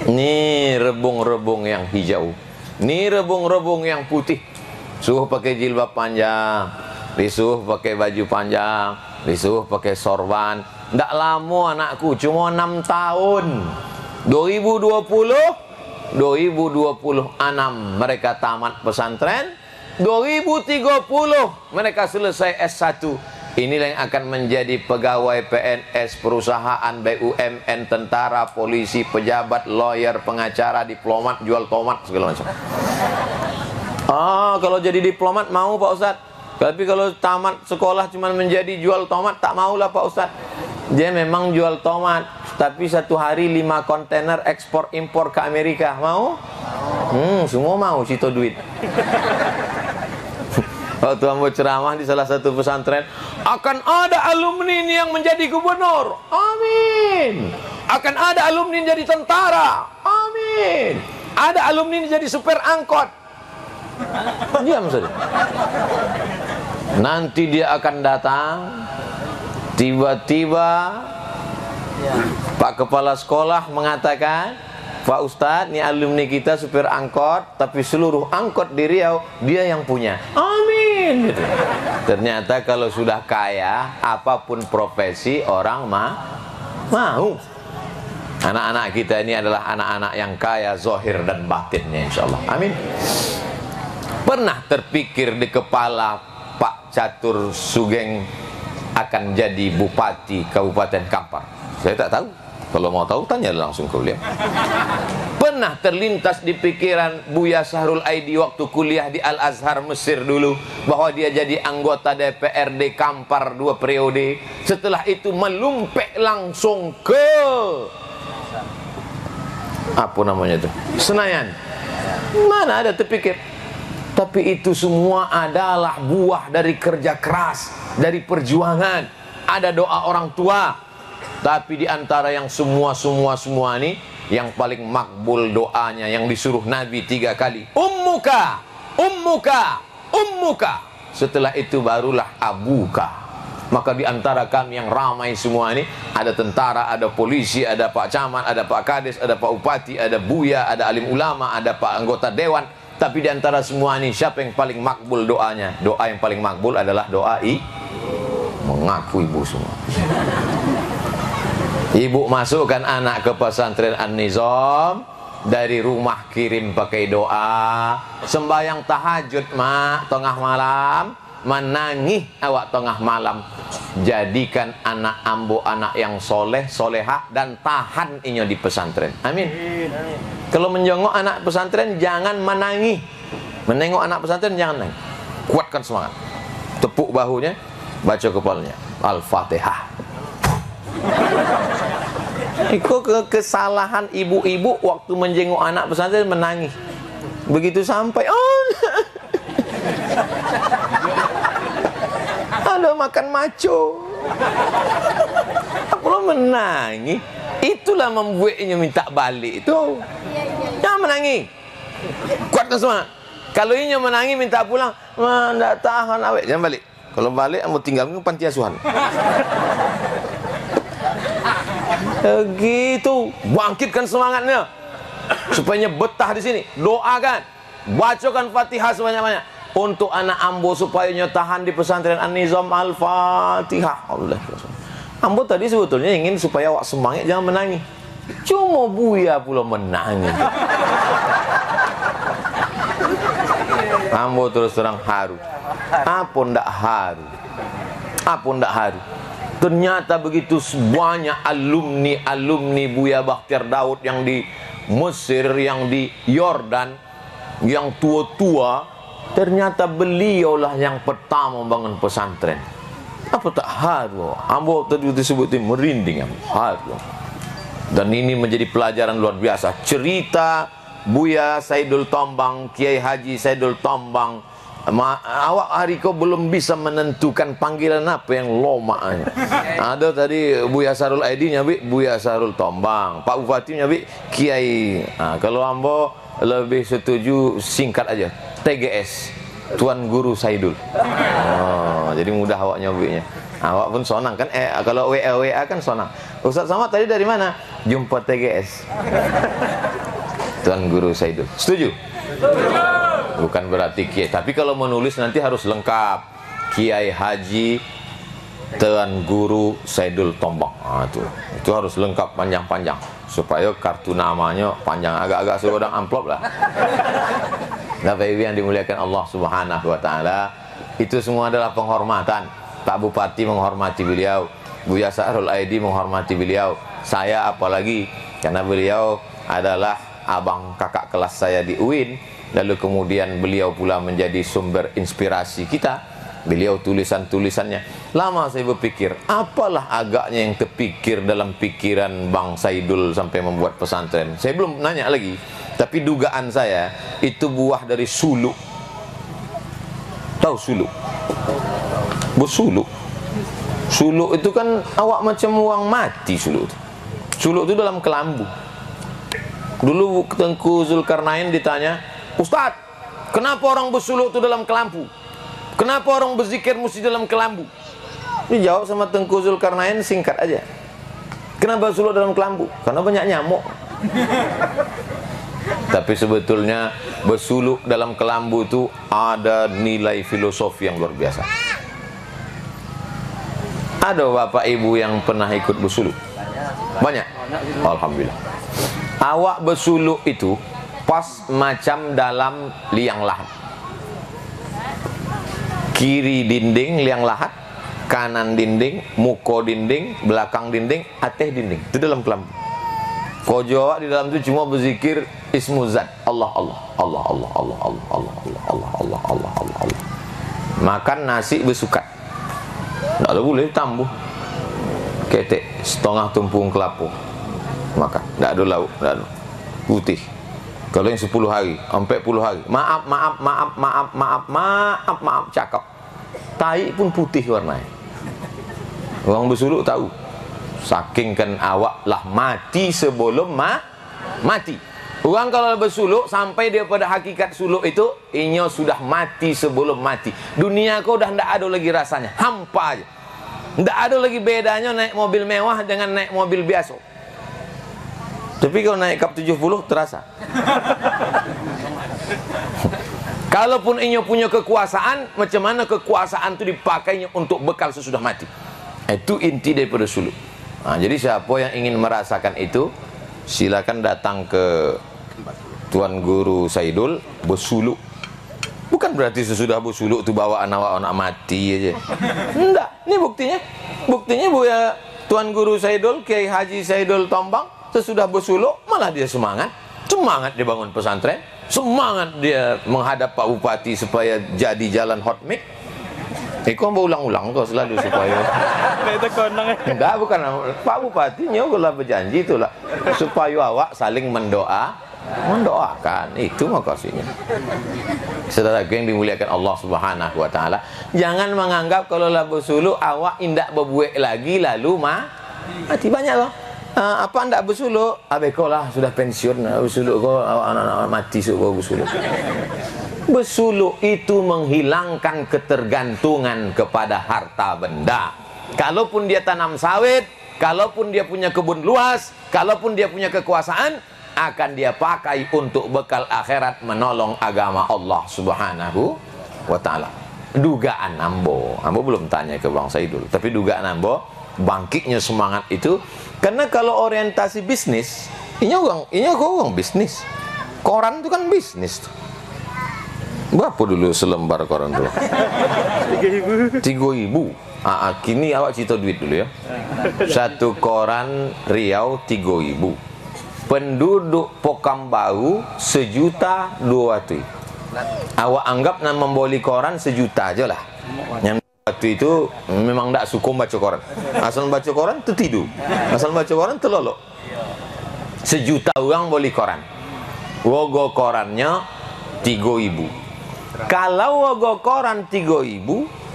Ini rebung-rebung yang hijau, ini rebung-rebung yang putih. Suruh pakai jilbab panjang, disuruh pakai baju panjang, disuruh pakai sorban. Ndak lama anakku, cuma 6 tahun. 2026 mereka tamat pesantren. 2030 mereka selesai S1. Inilah yang akan menjadi pegawai PNS, perusahaan, BUMN, tentara, polisi, pejabat, lawyer, pengacara, diplomat, jual tomat, segala macam. Kalau jadi diplomat mau Pak Ustadz. Tapi kalau tamat sekolah cuma menjadi jual tomat, tak maulah Pak Ustadz. Dia memang jual tomat, tapi 1 hari 5 kontainer ekspor impor ke Amerika. Mau? Semua mau, cito duit. Waktu ambo ceramah di salah satu pesantren, akan ada alumni ini yang menjadi gubernur. Amin. Akan ada alumni yang jadi tentara. Amin. Ada alumni yang jadi supir angkot. Diam saja. Nanti dia akan datang, tiba-tiba Pak Kepala Sekolah mengatakan, Pak Ustadz, ini alumni kita supir angkot, tapi seluruh angkot di Riau dia yang punya. Amin. Gitu. Ternyata kalau sudah kaya, apapun profesi orang mau. Anak-anak kita ini adalah anak-anak yang kaya zahir dan batinnya insyaallah. Amin. Pernah terpikir di kepala Pak Catur Sugeng akan jadi bupati Kabupaten Kampar? Saya tak tahu. Kalau mau tahu tanya langsung ke beliau. Pernah terlintas di pikiran Buya Sahrul Aidi waktu kuliah di Al-Azhar Mesir dulu, bahwa dia jadi anggota DPRD Kampar 2 periode. Setelah itu melumpek langsung ke apa namanya itu? Senayan. Mana ada terpikir? Tapi itu semua adalah buah dari kerja keras, dari perjuangan. Ada doa orang tua. Tapi di antara yang semua ini, yang paling makbul doanya yang disuruh Nabi 3 kali, ummuka, ummuka, ummuka. Setelah itu barulah abuka. Maka di antara kami yang ramai semua ini, ada tentara, ada polisi, ada Pak Camat, ada Pak Kades, ada Pak Bupati, ada Buya, ada alim ulama, ada Pak anggota dewan. Tapi di antara semua ini, siapa yang paling makbul doanya? Doa yang paling makbul adalah doa ngaku ibu semua. Ibu masukkan anak ke pesantren An-Nizam, dari rumah kirim pakai doa, sembahyang tahajud mak tengah malam, menangis awak tengah malam. Jadikan anak ambo anak yang soleh, solehah, dan tahan inyo di pesantren. Amin. Kalau menjenguk anak pesantren jangan menangis. Menengok anak pesantren jangan nangis. Kuatkan semangat. Tepuk bahunya, baca kepalanya Al-Fatihah. Itu kesalahan ibu-ibu waktu menjenguk anak pesantren menangis. Begitu sampai, oh, ada makan maco. Aku lo menangis. Itulah membuatnya minta balik itu. Jangan menangis. Kuatkan semangat. Kalau ini menangis minta pulang, tidak tahan awet, jangan balik. Kalau balik, kamu tinggal ke panti asuhan. Begitu, bangkitkan semangatnya supaya betah di sini. Doakan, bacakan Fatihah sebanyak-banyak untuk anak ambo supaya tahan di pesantren An-Nizam. Al-Fatihah. Ambo tadi sebetulnya ingin supaya awak semangat, jangan menangis. Cuma Buya pula menangis. Ambo terus terang haru. Apa ndak haru? Apa ndak haru? Ternyata begitu banyak alumni Buya Bakhtiar Daud yang di Mesir, yang di Yordan, yang tua-tua, ternyata beliaulah yang pertama bangun pesantren. Apa tak haru? Ambo tadi disebutin merinding, haru. Dan ini menjadi pelajaran luar biasa. Cerita Buya Saidul Tombang, Kiai Haji Saidul Tombang. Awak hari kau belum bisa menentukan panggilan apa yang lomaknya. Ada tadi Buya Sarul Aidi nyabi Buya Sarul Tombang, Pak Bupati nyabi Kiai. Kalau ambo lebih setuju singkat aja, TGS, Tuan Guru Saidul. Jadi mudah awak nyabinya. Awak pun sonang kan? Kalau WA kan sonang. Ustaz Samad tadi dari mana? Jumpa TGS. Tuan Guru Saidul. Setuju? Bukan berarti Kiai, tapi kalau menulis nanti harus lengkap. Kiai Haji Tuan Guru Saidul Tombang. Itu harus lengkap panjang-panjang supaya kartu namanya panjang, agak-agak suruh amplop lah. Bapak Ibu yang dimuliakan Allah Subhanahu wa taala, itu semua adalah penghormatan. Pak Bupati menghormati beliau, Buya Sarul Aidi menghormati beliau, saya apalagi karena beliau adalah abang kakak kelas saya di UIN. Lalu kemudian beliau pula menjadi sumber inspirasi kita. Beliau tulisan-tulisannya. Lama saya berpikir, apalah agaknya yang terpikir dalam pikiran Bang Saidul sampai membuat pesantren. Saya belum nanya lagi, tapi dugaan saya itu buah dari suluk. Tahu suluk? Bersuluk. Suluk itu kan awak macam uang mati suluk itu. Suluk itu dalam kelambu. Dulu Tengku Zulkarnain ditanya, Ustaz, kenapa orang bersuluk itu dalam kelambu? Kenapa orang berzikir mesti dalam kelambu? Dijawab sama Tengku Zulkarnain singkat aja. Kenapa bersuluk dalam kelambu? Karena banyak nyamuk. Tapi sebetulnya bersuluk dalam kelambu itu ada nilai filosofi yang luar biasa. Ada bapak ibu yang pernah ikut bersuluk? Banyak? Alhamdulillah. Awak bersuluk itu pas macam dalam liang lahat. Kiri dinding liang lahat, kanan dinding, muka dinding, belakang dinding, atas dinding. Itu dalam kelambu. Kau jawab di dalam itu cuma berzikir Ismuzat, Allah Allah Allah Allah Allah Allah Allah Allah Allah Allah Allah Allah Allah. Makan nasi bersukat. Tak ada boleh tambah. Ketek setengah tumpung kelapa. Makan. Tak ada lauk, tak ada. Putih. Kalau yang 10 hari, sampai 10 hari. Maaf, maaf, maaf, maaf, maaf, maaf, maaf, cakap. Tai pun putih warnanya. Orang bersuluk tahu. Saking kan awak lah mati sebelum mati. Orang kalau bersuluk sampai dia pada hakikat suluk itu, inyo sudah mati sebelum mati. Dunia kau dah tidak ada lagi rasanya, hampa aja. Tidak ada lagi bedanya naik mobil mewah dengan naik mobil biasa. Tapi kalau naik kap 70 terasa. Kalaupun inyo punya kekuasaan, macam mana kekuasaan itu dipakainya untuk bekal sesudah mati. Itu inti daripada suluk. Jadi siapa yang ingin merasakan itu, silakan datang ke Tuan Guru Saidul bersuluk. Bukan berarti sesudah bersuluk tu bawa anak-anak mati aja. Enggak, ini buktinya. Buktinya Buya Tuan Guru Saidul, Kiai Haji Saidul Tombang, sesudah bersuluk malah dia semangat. Semangat dia bangun pesantren, semangat dia menghadap Pak Bupati supaya jadi jalan hot mic. Kau berulang-ulang kau selalu supaya. Enggak, bukan Pak Bupati nyogolah berjanji itulah supaya awak saling mendoakan, itu makasihnya. Saudaraku yang dimuliakan Allah Subhanahu wa taala, jangan menganggap kalau lah bersuluk awak indak berbuat lagi lalu mati. Banyak loh. Apa ndak bersuluk? Abeko lah sudah pensiun, bersuluk kau anak-anak mati suruh bersuluk. Bersuluk itu menghilangkan ketergantungan kepada harta benda. Kalaupun dia tanam sawit, kalaupun dia punya kebun luas, kalaupun dia punya kekuasaan, akan dia pakai untuk bekal akhirat menolong agama Allah Subhanahu wa taala. Dugaan ambo belum tanya ke Bang Saidul, tapi dugaan ambo bangkitnya semangat itu karena kalau orientasi bisnis, ini orang bisnis. Koran itu kan bisnis tuh. Berapa dulu selembar koran tuh? 3.000. Kini awak cerita duit dulu ya. Satu koran Riau 3.000. Penduduk Pokambau 1.200.000. Awak anggap nak membeli koran 1 juta aja lah. Yang waktu itu memang tak suka baca koran. Asal baca koran tertidur. Asal baca koran terlolok. 1 juta orang beli koran. Wogo korannya 3.000. Kalau wogo koran 3.000,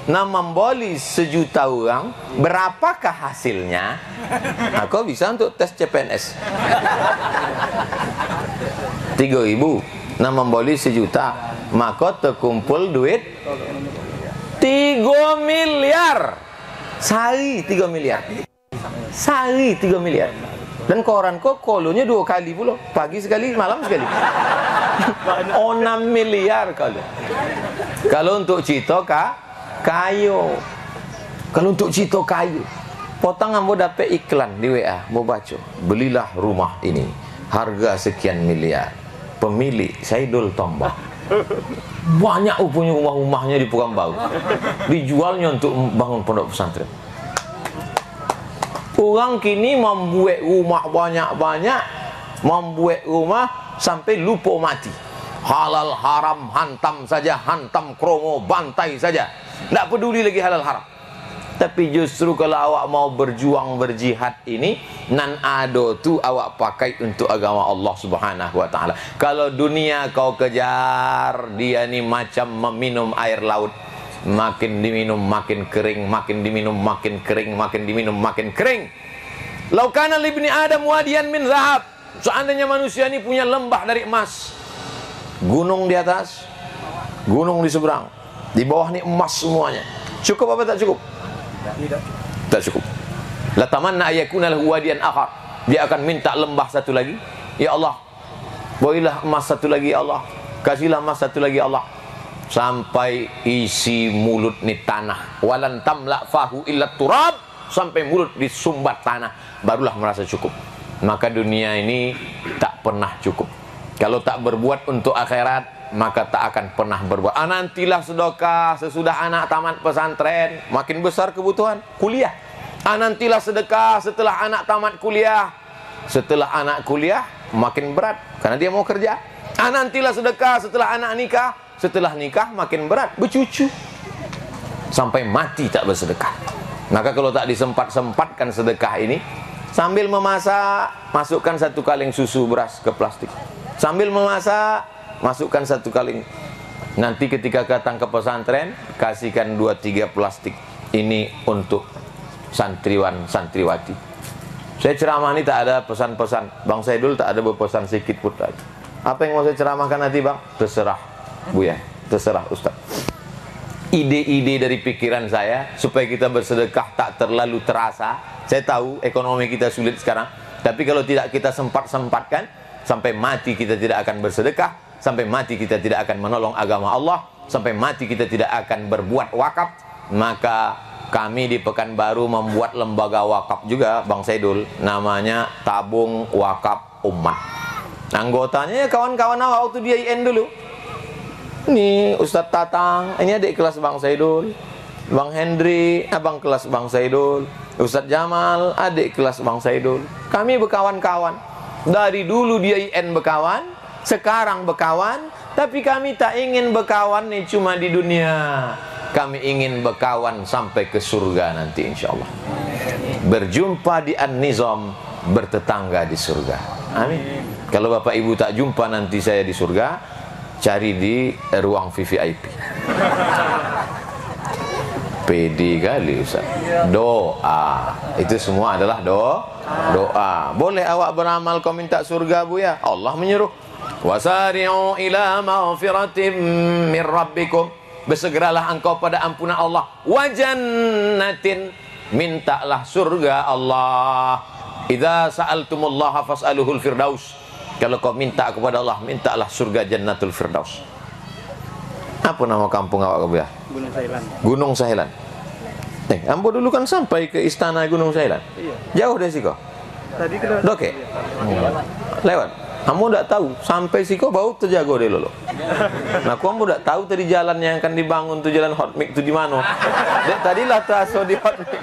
nak membeli 1 juta orang, berapakah hasilnya? Aku bisa untuk tes CPNS. 3.000, nak membeli 1 juta, maka terkumpul duit 3 miliar. Sehari 3 miliar. Sehari 3 miliar. Dan koran kok kolonya 2 kali pula. Pagi sekali, malam sekali. 6 miliar kalau. Kalau untuk Cito kayu. Kalau untuk Cito kayu. Potong ambo dapat iklan di WA, mau baca. Belilah rumah ini. Harga sekian miliar. Pemilik Saidul Tombang. Banyak punya rumah-rumahnya di Pokambau. Dijualnya untuk bangun pondok pesantren. Orang kini membuat rumah banyak-banyak, membuat rumah sampai lupa mati. Halal haram hantam saja, hantam kromo bantai saja. Tak peduli lagi halal haram. Tapi justru kalau awak mau berjuang berjihad ini, nan ado tu awak pakai untuk agama Allah Subhanahu wa taala. Kalau dunia kau kejar, dia ni macam meminum air laut. Makin diminum makin kering, makin diminum makin kering, makin diminum makin kering. Laukana libni Adam wadiyan min zahab. Seandainya manusia ini punya lembah dari emas, gunung di atas, gunung di seberang, di bawah ini emas semuanya. Cukup apa tak cukup? Tak cukup. La tamanna ayakuna lahu wadiyan akhar. Dia akan minta lembah satu lagi. Ya Allah, berilah emas satu lagi ya Allah. Kasihlah emas satu lagi ya Allah. Sampai isi mulut ni tanah. Walan tamla fahu illa turab. Sampai mulut disumbat tanah, barulah merasa cukup. Maka dunia ini tak pernah cukup. Kalau tak berbuat untuk akhirat, maka tak akan pernah berbuat. Nantilah sedekah sesudah anak tamat pesantren, makin besar kebutuhan kuliah. Nantilah sedekah setelah anak tamat kuliah. Setelah anak kuliah makin berat karena dia mau kerja. Nantilah sedekah setelah anak nikah. Setelah nikah makin berat, bercucu. Sampai mati tak bersedekah. Maka kalau tak disempat-sempatkan sedekah ini, sambil memasak, masukkan 1 kaleng susu beras ke plastik. Sambil memasak, masukkan 1 kaleng. Nanti ketika datang ke pesantren, kasihkan 2-3 plastik. Ini untuk santriwan santriwati. Saya ceramah ini tak ada pesan-pesan. Bang Saidul tak ada berpesan sedikit pun. Apa yang mau saya ceramahkan nanti bang? Terserah Buya, terserah Ustaz. Ide-ide dari pikiran saya supaya kita bersedekah tak terlalu terasa. Saya tahu ekonomi kita sulit sekarang, tapi kalau tidak kita sempat-sempatkan, sampai mati kita tidak akan bersedekah, sampai mati kita tidak akan menolong agama Allah, sampai mati kita tidak akan berbuat wakaf, maka kami di Pekanbaru membuat lembaga wakaf juga, Bang Saidul, namanya Tabung Wakaf Umat. Anggotanya ya kawan-kawan awak waktu dia IN dulu. Ini Ustadz Tatang, ini adik kelas Bang Saidul. Bang Hendri, abang kelas Bang Saidul. Ustadz Jamal, adik kelas Bang Saidul. Kami berkawan-kawan. Dari dulu dia IN berkawan, sekarang berkawan. Tapi kami tak ingin berkawan nih cuma di dunia. Kami ingin berkawan sampai ke surga nanti insya Allah. Berjumpa di An-Nizam, bertetangga di surga. Amin. Kalau Bapak Ibu tak jumpa nanti saya di surga, cari di ruang VVIP. Pede kali Ustaz. Doa. Itu semua adalah doa. Boleh awak beramal kau minta surga Bu ya? Allah menyuruh. Wasari'u ila maghfiratin min rabbikum. Bersegeralah engkau pada ampunan Allah. Wa jannatin, mintalah surga Allah. Idza sa'altumullaha fas'aluhul firdaus. Kalau kau minta kepada Allah, mintalah surga Jannatul Firdaus. Apa nama kampung awak kau ya? Gunung Sahilan. Gunung Sahilan. Ambo dulu kan sampai ke istana Gunung Sahilan. Iya. Jauh dari siko. Tadi ke Doke. Lewat. Ambo tidak tahu sampai siko bau terjago deh lolo. Nah, ambo tidak tahu tadi jalan yang akan dibangun tuh jalan hot mix itu di mana. Dek tadilah taso di hot mix.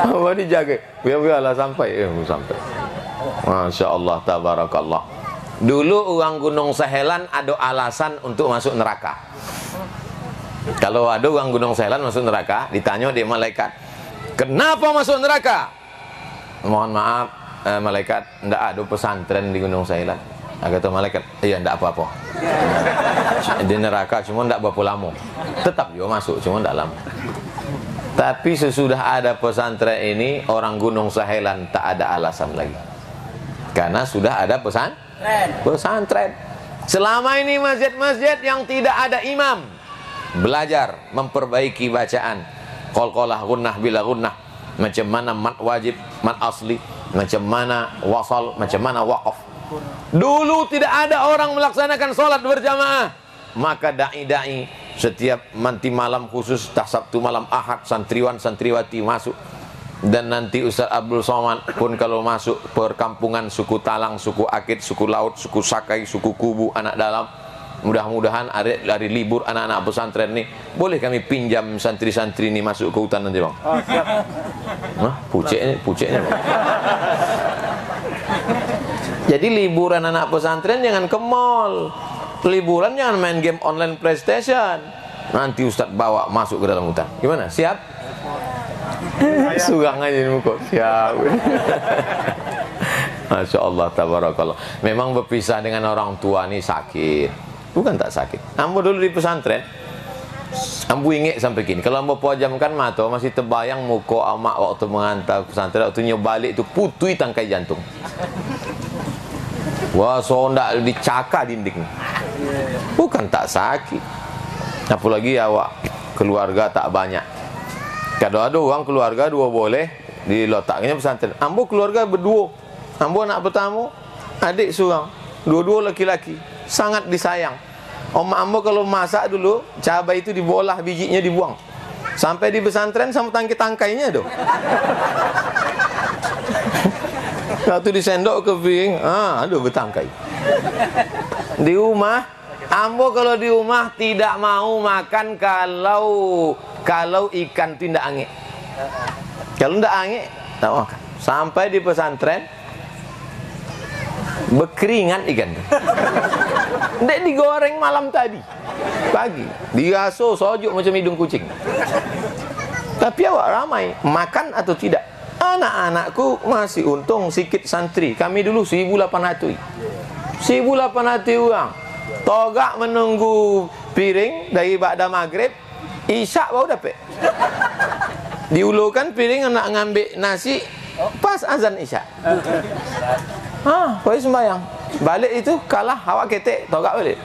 Ambo dijaga. Biar-biarlah sampai. Sampai. Masya Allah, tabarakallah. Dulu orang Gunung Sahilan ada alasan untuk masuk neraka. Kalau ada orang Gunung Sahilan masuk neraka, ditanya dia malaikat, kenapa masuk neraka? Mohon maaf, malaikat, tidak ada pesantren di Gunung Sahilan. Kata malaikat, iya tidak apa-apa. Di neraka cuma tidak berapa lama. Tetap juga masuk, cuma tidak lama. Tapi sesudah ada pesantren ini, orang Gunung Sahilan tak ada alasan lagi. Karena sudah ada pesantren. Selama ini masjid-masjid yang tidak ada imam, belajar memperbaiki bacaan, qalqalah, gunnah bila gunnah, macam mana mat wajib, mat asli, macam mana wasal, macam mana waqaf. Dulu tidak ada orang melaksanakan sholat berjamaah, maka dai-dai setiap nanti malam khusus, Sabtu malam Ahad, santriwan santriwati masuk. Dan nanti Ustaz Abdul Somad pun kalau masuk perkampungan suku Talang, suku Akit, suku Laut, suku Sakai, suku Kubu, anak dalam, mudah-mudahan hari libur anak-anak pesantren nih, boleh kami pinjam santri-santri ini masuk ke hutan nanti bang? Oh, siap. Nah, puceknya bang. Jadi liburan anak pesantren jangan ke mall, liburan jangan main game online PlayStation. Nanti Ustaz bawa masuk ke dalam hutan. Gimana? Siap? Sugang aja di muka. Siap. Masya Allah, tabarakallah. Memang berpisah dengan orang tua ini sakit. Bukan tak sakit. Ambo dulu di pesantren, ambo ingat sampai kini. Kalau ambo pejamkan mata masih terbayang muka amak waktu mengantar pesantren, waktu nyobalik itu putui tangkai jantung. Wah, sondak dicaka dinding. Bukan tak sakit. Apalagi awak keluarga tak banyak. Kalau ada orang keluarga dua boleh diletaknya pesantren. Ambo keluarga berdua. Ambo anak pertama, adik seorang. Dua-dua laki-laki. Sangat disayang. Om ambo kalau masak dulu, cabai itu dibolah, bijinya dibuang. Sampai di pesantren sama tangkai-tangkainya doh. Waktu disendok ke piring, aduh bertangkai. Di rumah, ambo kalau di rumah tidak mau makan kalau ikan itu tidak angin. Kalau tidak angin, tak makan. Sampai di pesantren, berkeringat ikan. Tidak digoreng malam tadi, pagi diaso sojuk macam hidung kucing. Tapi awak ramai makan atau tidak? Anak-anakku masih untung sikit santri. Kami dulu 1.800 orang. Togak menunggu piring dari ba'da maghrib, isyak baru dapat. Diulurkan piring nak ngambil nasi pas azan isyak. Kau sembahyang. Balik itu kalah awak ketek, togak balik.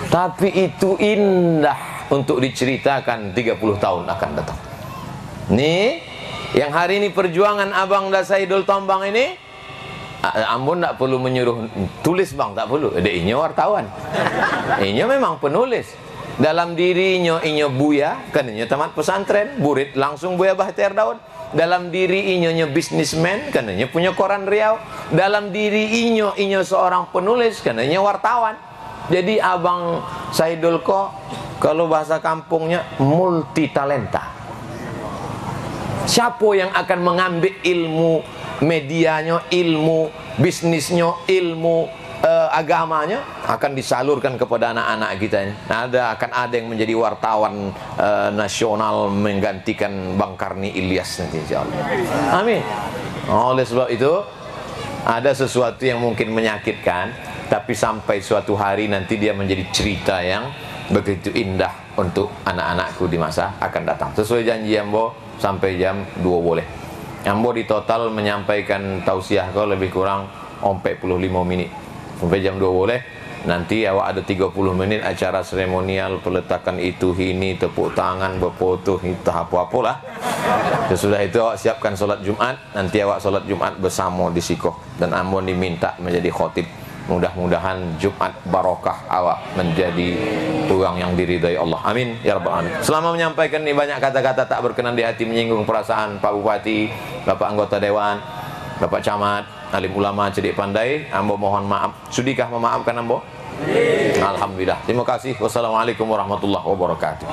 Tapi itu indah untuk diceritakan 30 tahun akan datang. Nih, yang hari ini perjuangan Abang Dasaidul Tombang ini, Ambon tak perlu menyuruh tulis bang, tak perlu. Dia wartawan. Ini memang penulis. Dalam diri inyo buya, kan inyo tamat pesantren, burit langsung buya Bahtiar Daud. Dalam diri inyo bisnismen, kan inyo punya koran Riau. Dalam diri inyo seorang penulis, kan inyo wartawan. Jadi Abang Saidul kok kalau bahasa kampungnya multi talenta. Siapa yang akan mengambil ilmu medianya, ilmu bisnisnya, ilmu agamanya akan disalurkan kepada anak-anak kita ini. Akan ada yang menjadi wartawan nasional menggantikan Bang Karni Ilyas nanti insyaallah. Amin. Oleh sebab itu ada sesuatu yang mungkin menyakitkan, tapi sampai suatu hari nanti dia menjadi cerita yang begitu indah untuk anak-anakku di masa akan datang. Sesuai janji Ambo sampai jam 2 boleh. Ambo di total menyampaikan tausiah kau lebih kurang 45 menit. Sampai jam 2 boleh. Nanti awak ada 30 menit acara seremonial, peletakan itu ini, tepuk tangan, berfoto, itu apa-apalah. Sesudah itu awak siapkan solat Jumat. Nanti awak solat Jumat bersama di Sikoh. Dan Ambo diminta menjadi khotib. Mudah-mudahan Jumat barokah awak menjadi orang yang diridai Allah. Amin ya rabbal alamin. Selama menyampaikan ini banyak kata-kata tak berkenan di hati, menyinggung perasaan Pak Bupati, Bapak anggota dewan, Bapak camat, alim ulama cerdik pandai, Ambo mohon maaf. Sudikah memaafkan Ambo? Alhamdulillah. Terima kasih. Wassalamualaikum warahmatullahi wabarakatuh.